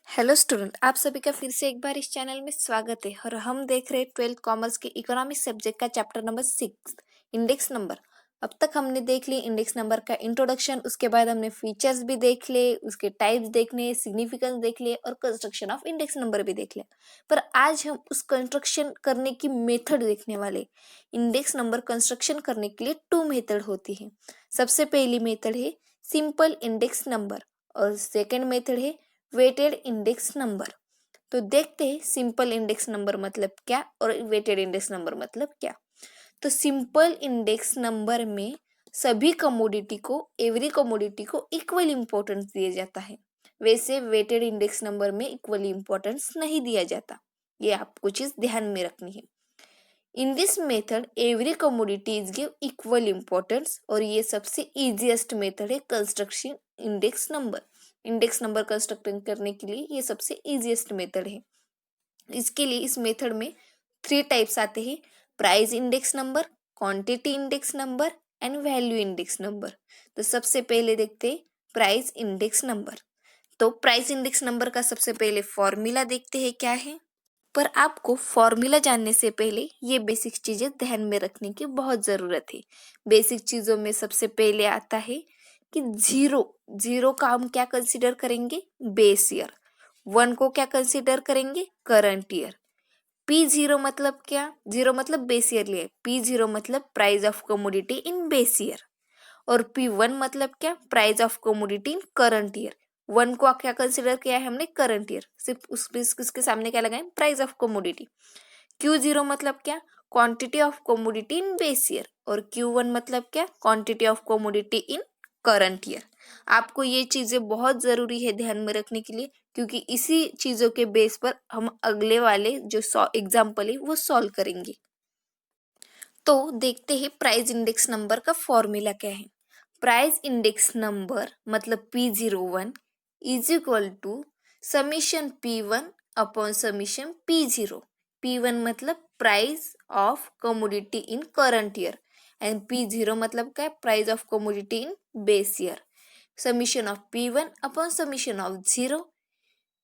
Hello student, आप सभी का फिर से एक बार इस चैनल में स्वागत है। और हम देख रहे हैं 12th कॉमर्स के इकोनॉमिक्स सब्जेक्ट का चैप्टर नंबर 6 इंडेक्स नंबर। अब तक हमने देख ली इंडेक्स नंबर का इंट्रोडक्शन, उसके बाद हमने फीचर्स भी देख लिए, उसके टाइप्स देखने, सिग्निफिकेंस देख लिए और कंस्ट्रक्शन ऑफ इंडेक्स नंबर भी देख लिया। पर आज हम उस कंस्ट्रक्शन करने की मेथड देखने वाले। इंडेक्स नंबर कंस्ट्रक्शन करने के लिए 2 मेथड होती है। सबसे पहली मेथड है सिंपल इंडेक्स नंबर और सेकेंड मेथड है वेटेड इंडेक्स नंबर। तो देखते हैं सिंपल इंडेक्स नंबर मतलब क्या और वेटेड इंडेक्स नंबर मतलब क्या। तो सिंपल इंडेक्स नंबर में सभी कमोडिटी को, एवरी कमोडिटी को इक्वल इंपॉर्टेंस दिया जाता है। वैसे वेटेड इंडेक्स नंबर में इक्वली इंपॉर्टेंस नहीं दिया जाता। ये आपको चीज ध्यान में रखनी है। In this method every commodity is give equal importance और ये सबसे इजीएस्ट मेथड है construction index number. Index number construct करने के लिए ये सबसे इजीएस्ट मेथड है। इसके लिए इस मेथड में 3 टाइप्स आते हैं: price index number, quantity index number and value index number. तो सबसे पहले देखते हैं प्राइस इंडेक्स नंबर। तो प्राइस इंडेक्स नंबर का सबसे पहले फॉर्मूला देखते हैं क्या है। पर आपको फॉर्मूला जानने से पहले ये बेसिक चीजें ध्यान में रखने की बहुत जरूरत है। बेसिक चीजों में सबसे पहले आता है कि जीरो। जीरो का हम क्या कंसीडर करेंगे? Base year. 1 को क्या कंसीडर करेंगे? Current year. P0 मतलब क्या? जीरो मतलब बेस ईयर लिए, P0 मतलब price of commodity in base year. और P1 मतलब क्या? Price of commodity in current year. 1 को क्या कंसिडर किया है हमने? Current year. सिर्फ उसके सामने क्या लगाएं? Price of commodity. Q0 मतलब क्या? Quantity of commodity in base year. और Q1 मतलब क्या? Quantity of commodity in current year. आपको ये चीजें बहुत जरूरी है ध्यान में रखने के लिए, क्योंकि इसी चीजों के बेस पर हम अगले वाले जो एग्जाम्पल है वो सॉल्व करेंगे। तो देखते हैं प्राइस इंडेक्स नंबर का फॉर्मूला क्या है। प्राइस इंडेक्स नंबर मतलब P01 is equal to summation P1 upon summation P0। P1 मतलब price of commodity in current year and P0 मतलब क्या? Price of commodity in base year. Summation of P1 upon summation of 0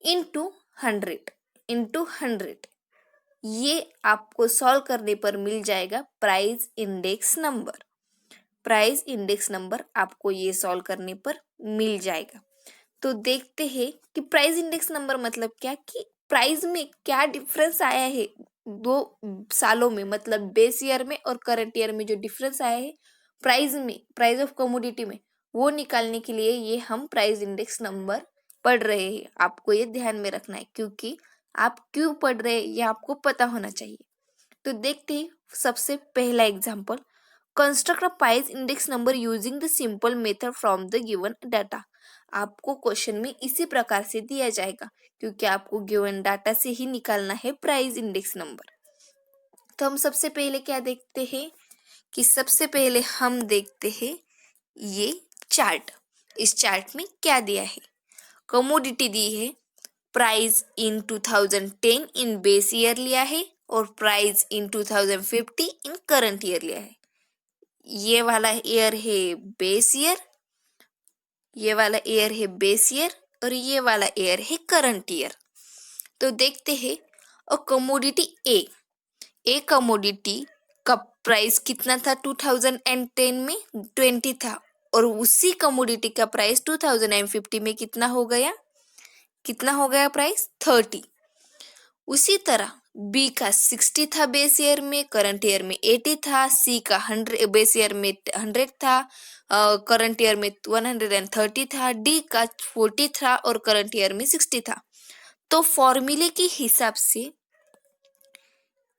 into 100 ये आपको solve करने पर मिल जाएगा price index number. Price index number आपको ये सॉल्व करने पर मिल जाएगा। तो देखते हैं कि प्राइस इंडेक्स नंबर मतलब क्या, कि प्राइस में क्या डिफरेंस आया है 2 सालों में, मतलब बेस ईयर में और करंट ईयर में जो डिफरेंस आया है प्राइस में, प्राइस ऑफ कमोडिटी में, वो निकालने के लिए ये हम प्राइस इंडेक्स नंबर पढ़ रहे हैं। आपको ये ध्यान में रखना है, क्योंकि आप क्यों पढ़ रहे हैं ये आपको पता होना चाहिए। तो देखते हैं सबसे पहला example, construct a price index number using the simple method from the given data. आपको क्वेश्चन में इसी प्रकार से दिया जाएगा, क्योंकि आपको गिवन डाटा से ही निकालना है प्राइस इंडेक्स नंबर। तो हम सबसे पहले क्या देखते हैं कि सबसे पहले हम देखते हैं ये चार्ट। इस चार्ट में क्या दिया है? कमोडिटी दी है, price in 2010 in base year लिया है और price in 2050 in current year लिया है। ये वाला ईयर है बेस ईयर, ये वाला ईयर है बेस ईयर और ये वाला ईयर है करंट ईयर। तो देखते हैं और कमोडिटी ए कमोडिटी का प्राइस कितना था 2010 में? 20 था। और उसी कमोडिटी का प्राइस 2050 में कितना हो गया? कितना हो गया प्राइस? 30। उसी तरह बी का 60 था बेस ईयर में, करंट ईयर में 80 था। सी का 100 बेस ईयर में 100 था, करंट ईयर में 130 था। डी का 40 था और करंट ईयर में 60 था। तो फॉर्मूले के हिसाब से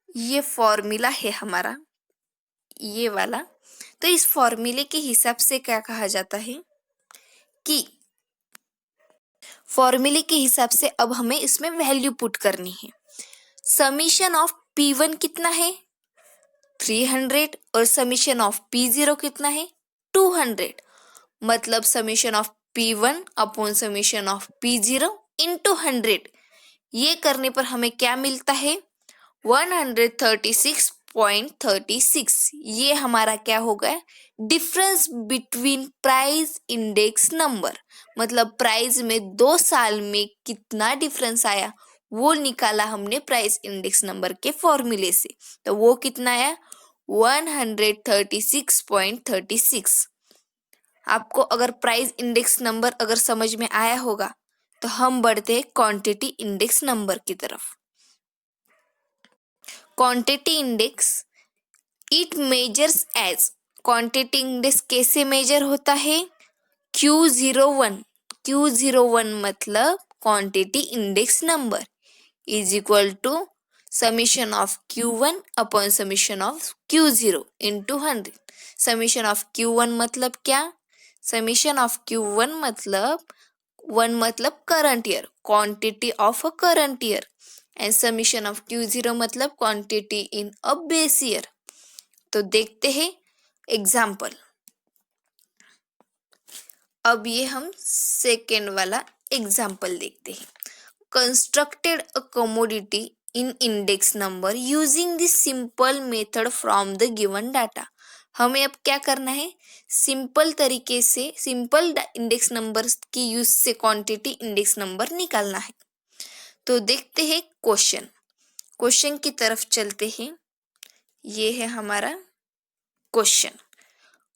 ये फॉर्मूला है हमारा ये वाला। तो इस फॉर्मूले के हिसाब से क्या कहा जाता है कि फॉर्मूले के हिसाब से अब हमें इसमें वैल्यू पुट करनी है। समीशन ऑफ P1 कितना है? 300 और समीशन ऑफ P0 कितना है? 200। मतलब summation of P1 upon summation of P0 into 100। ये करने पर हमें क्या मिलता है? 36.36 ये हमारा क्या होगा, difference between price index number, मतलब प्राइस में 2 साल में कितना डिफरेंस आया वो निकाला हमने प्राइस इंडेक्स नंबर के फॉर्मूले से। तो वो कितना आया, 136.36। आपको अगर प्राइस इंडेक्स नंबर अगर समझ में आया होगा तो हम बढ़ते हैं क्वांटिटी इंडेक्स नंबर की तरफ। Quantity index it measures as, quantity index कैसे मेजर होता है, Q01, Q01 मतलब quantity index number is equal to summation of Q1 upon summation of Q0 into 100। Summation of Q1 मतलब क्या, समीशन ऑफ Q1 मतलब 1 मतलब current year, quantity of a current year, and summation of Q0 मतलब quantity in a base year. तो देखते हैं example. अब ये हम सेकेंड वाला एग्जाम्पल देखते हैं। Constructed a commodity in index number using the simple method from the given data. हमें अब क्या करना है, सिंपल तरीके से सिंपल इंडेक्स नंबर की यूज से क्वांटिटी इंडेक्स नंबर निकालना है। तो देखते हैं क्वेश्चन, क्वेश्चन की तरफ चलते हैं। ये है हमारा क्वेश्चन।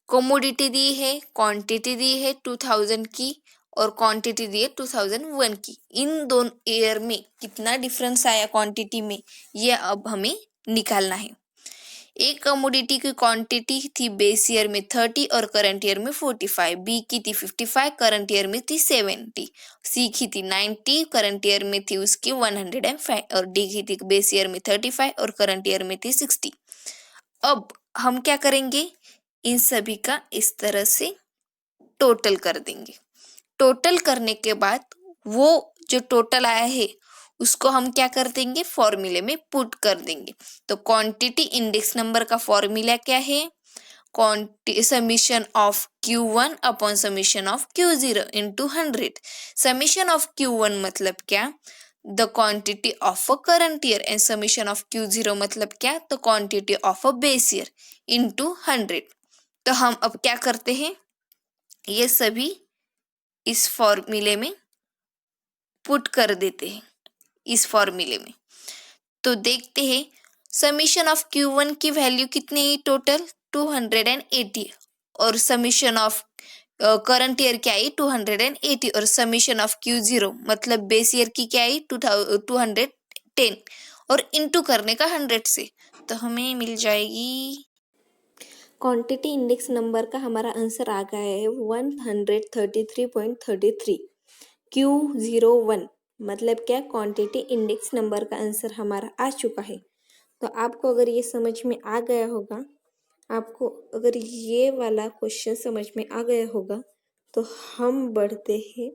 कमोडिटी दी है, क्वांटिटी दी है 2000 की और क्वांटिटी दी है 2001 की। इन दोनों ईयर में कितना डिफरेंस आया क्वांटिटी में, ये अब हमें निकालना है। एक कमोडिटी की क्वांटिटी थी बेस ईयर में 30 और करंट ईयर में 45, बी की थी 55, करंट ईयर में थी 70, सी की थी 90, करंट ईयर में थी उसकी 105 और डी की थी बेस ईयर में 35 और करंट ईयर में थी 60। अब हम क्या करेंगे, इन सभी का इस तरह से टोटल कर देंगे। टोटल करने के बाद वो जो टोटल आया है उसको हम क्या कर देंगे, फॉर्मूले में पुट कर देंगे। तो क्वांटिटी इंडेक्स नंबर का फॉर्मूला क्या है, summation of Q1 upon summation of Q0 into 100। Summation of Q1 मतलब क्या, the quantity of a current year, and summation of Q0 मतलब क्या, the quantity of a base year into 100। तो हम अब क्या करते हैं, ये सभी इस फॉर्मूले में पुट कर देते हैं, इस फॉर्मूले में। तो देखते हैं समीशन ऑफ Q1 की वैल्यू कितनी है, टोटल 280, और समीशन ऑफ करंट ईयर क्या आई 280, और समीशन ऑफ Q0 मतलब बेस ईयर की क्या आई 210, और इनटू करने का 100 से, तो हमें मिल जाएगी क्वांटिटी इंडेक्स नंबर का हमारा आंसर आ गया है 133.33। Q01 मतलब क्या, क्वांटिटी इंडेक्स नंबर का आंसर हमारा आ चुका है। तो आपको अगर ये समझ में आ गया होगा, आपको अगर ये वाला क्वेश्चन समझ में आ गया होगा, तो हम बढ़ते हैं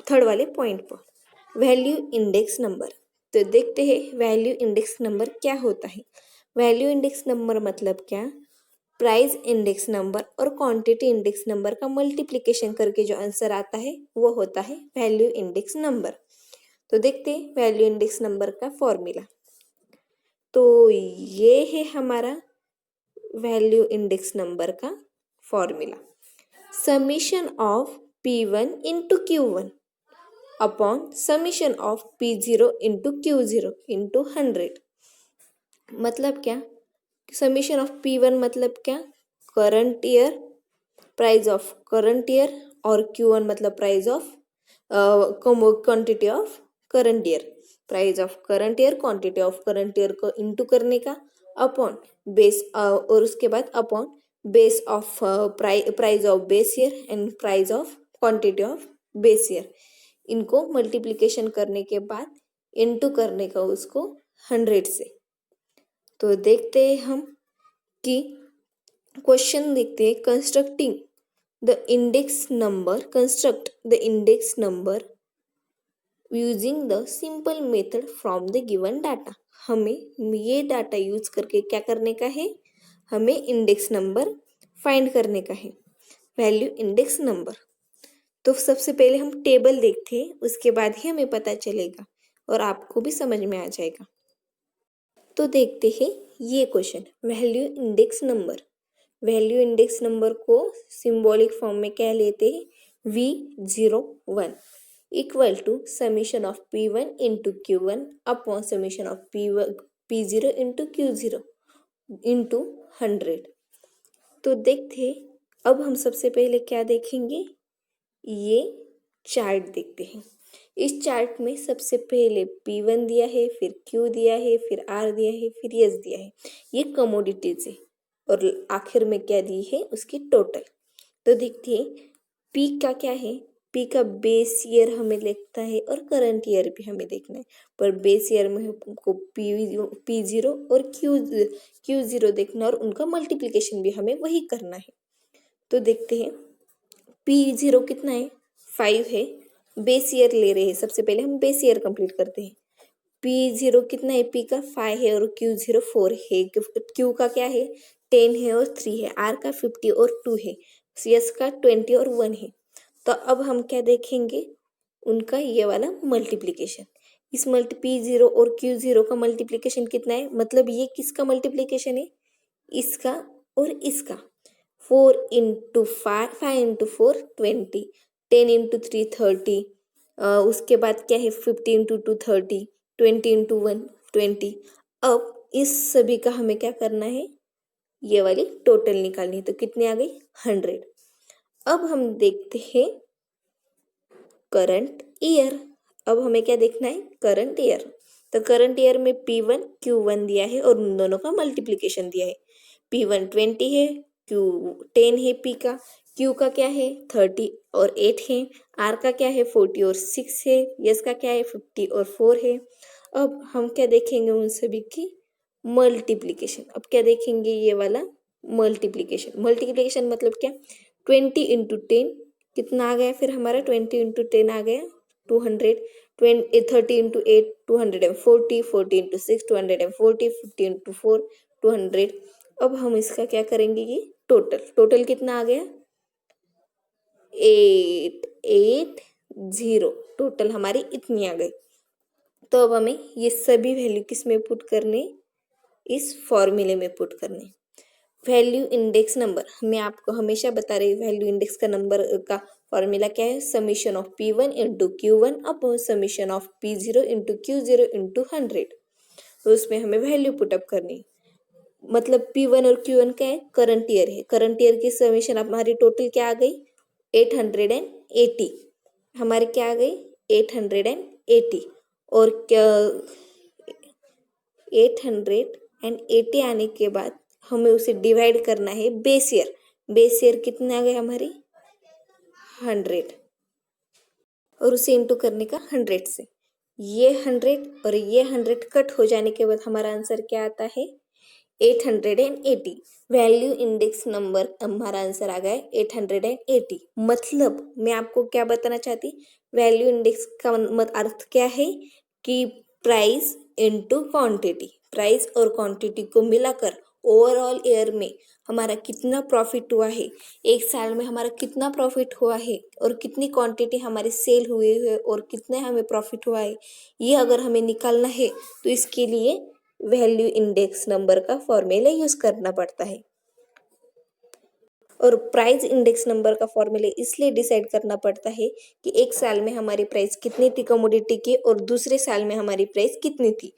थर्ड वाले पॉइंट पर, वैल्यू इंडेक्स नंबर। तो देखते हैं वैल्यू इंडेक्स नंबर क्या होता है। वैल्यू इंडेक्स नंबर मतलब क्या, प्राइस इंडेक्स नंबर और क्वांटिटी इंडेक्स नंबर का मल्टीप्लिकेशन करके जो आंसर आता है वो होता है वैल्यू इंडेक्स नंबर। तो देखते हैं वैल्यू इंडेक्स नंबर का फॉर्मूला। तो ये है हमारा वैल्यू इंडेक्स नंबर का formula, summation of P1 into Q1 upon summation of P0 into Q0 into 100। मतलब क्या, समीशन ऑफ P1 मतलब क्या, current year, price of current year, और Q1 मतलब price of quantity of current year, price of current year quantity of current year को into करने का upon base, और उसके बाद upon base of price of base year and price of quantity of base year, इनको multiplication करने के बाद इंटू करने का उसको 100 से। तो देखते हैं हम कि क्वेश्चन देखते हैं, construct the index number using the simple method from the given data. हमें ये डाटा यूज करके क्या करने का है, हमें इंडेक्स नंबर फाइंड करने का है, वैल्यू इंडेक्स नंबर। तो सबसे पहले हम टेबल देखते हैं, उसके बाद ही हमें पता चलेगा और आपको भी समझ में आ जाएगा। तो देखते हैं ये question, value index number. Value index number को सिंबॉलिक फॉर्म में क्या लेते हैं, V01 equal to summation of P1 into Q1 upon summation of P0 into Q0 into 100। तो देखते अब हम सबसे पहले क्या देखेंगे, ये चार्ट देखते हैं। इस चार्ट में सबसे पहले P1 दिया है, फिर Q दिया है, फिर R दिया है, फिर S दिया है। ये कमोडिटीज है और आखिर में क्या दी है, उसकी टोटल। तो देखते हैं P का क्या है, P का बेस ईयर हमें लिखता है और करंट ईयर भी हमें देखना है, पर बेस ईयर में हमको P0 और Q0 देखना और उनका मल्टीप्लिकेशन भी हमें वही करना है। तो देखते हैं P0 कितना है, 5 है। बेस ईयर ले रहे हैं, सबसे पहले हम बेस ईयर कंप्लीट करते हैं। P0 कितना है, P का 5 है और Q0 4 है। Q का क्या है, 10 है और 3 है। R का 50 और 2 है। CS का 20 और 1 है। तो अब हम क्या देखेंगे, उनका ये वाला मल्टीप्लिकेशन। इस P0 और Q0 का मल्टीप्लिकेशन कितना है, मतलब ये किसका मल्टीप्लिकेशन है, इसका और इसका। 4 इंटू 5, 5 इंटू 4 20, 10 इंटू 3 30, उसके बाद क्या है 50 इंटू 2 30, 20 इंटू 1 20। अब इस सभी का हमें क्या करना है, ये वाली टोटल निकालनी है। तो कितने आ गई, 100। अब हम देखते हैं करंट ईयर। अब हमें क्या देखना है, करंट ईयर। तो करंट ईयर में P1 Q1 दिया है और उन दोनों का मल्टीप्लिकेशन दिया है। P1 20 है, Q 10 है, P का। Q का क्या है 30 और 8 है। R का क्या है 40 और 6 है। S का क्या है 50 और 4 है। अब हम क्या देखेंगे, उन सभी की मल्टीप्लिकेशन। अब क्या देखेंगे, ये वाला मल्टीप्लिकेशन। मल्टीप्लिकेशन मतलब क्या, 20 इंटू 10 कितना आ गया, फिर हमारा 20 इंटू 10 आ गया 200, 30 इंटू 8 240, 40 इंटू 6 240, 50 इंटू 4 200। अब हम इसका क्या करेंगे, ये टोटल कितना आ गया 880। टोटल हमारी इतनी आ गई। तो अब हमें ये सभी वैल्यू किस में पुट करने, इस फॉर्मूले में पुट करने। वैल्यू इंडेक्स नंबर, मैं आपको हमेशा बता रही हूँ वैल्यू इंडेक्स का नंबर का फॉर्मूला क्या है, summation of P1 into Q1 upon summation of P0 into Q0 into 100। तो उसमें हमें वैल्यू पुटअप करनी, मतलब P1 और Q1 क्या है, करंट ईयर है। करंट ईयर की समीशन हमारी टोटल क्या आ गई 880। हमारी क्या आ गई 880 और क्या 880 आने के बाद हमें उसे डिवाइड करना है बेस ईयर। बेस ईयर कितने आ गए हमारी 100 और उसे इंटू करने का 100 से। ये 100 और ये 100 कट हो जाने के बाद हमारा आंसर क्या आता है 880। वैल्यू इंडेक्स नंबर हमारा आंसर आ गया 880। मतलब मैं आपको क्या बताना चाहती, वैल्यू इंडेक्स का अर्थ क्या है कि प्राइस इनटू क्वांटिटी। प्राइस और क्वांटिटी को मिलाकर ओवरऑल ईयर में हमारा कितना प्रॉफिट हुआ है, एक साल में हमारा कितना प्रॉफिट हुआ है और कितनी क्वांटिटी हमारी सेल हुई है और कितने हमें प्रॉफिट हुआ है, ये अगर हमें निकालना है तो इसके लिए वैल्यू इंडेक्स नंबर का फॉर्मूला यूज करना पड़ता है। और प्राइस इंडेक्स नंबर का फॉर्मूला इसलिए डिसाइड करना पड़ता है कि एक साल में हमारी प्राइस कितनी थी कमोडिटी की और दूसरे साल में हमारी प्राइस कितनी थी।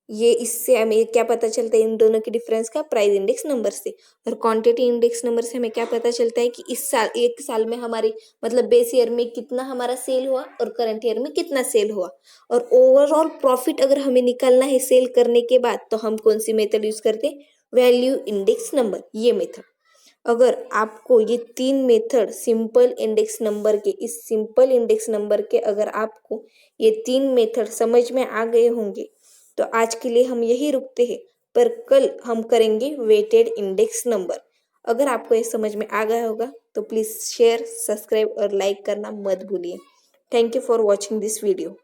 ये इससे हमें क्या पता चलता है, इन दोनों के डिफरेंस का प्राइस इंडेक्स नंबर से। और क्वांटिटी इंडेक्स नंबर से हमें क्या पता चलता है कि इस साल एक साल में हमारी मतलब बेस ईयर में कितना हमारा सेल हुआ और करंट ईयर में कितना सेल हुआ। और ओवरऑल प्रॉफिट अगर हमें निकालना है सेल करने के बाद तो हम कौन सी मेथड यूज करते हैं, वैल्यू इंडेक्स नंबर, ये मेथड। अगर आपको ये 3 मेथड सिंपल इंडेक्स नंबर के, इस सिंपल इंडेक्स नंबर के अगर आपको ये 3 मेथड समझ में आ गए होंगे तो आज के लिए हम यही रुकते हैं, पर कल हम करेंगे वेटेड इंडेक्स नंबर। अगर आपको ये समझ में आ गया होगा तो प्लीज़ शेयर, सब्सक्राइब और लाइक करना मत भूलिए। Thank you for watching this video.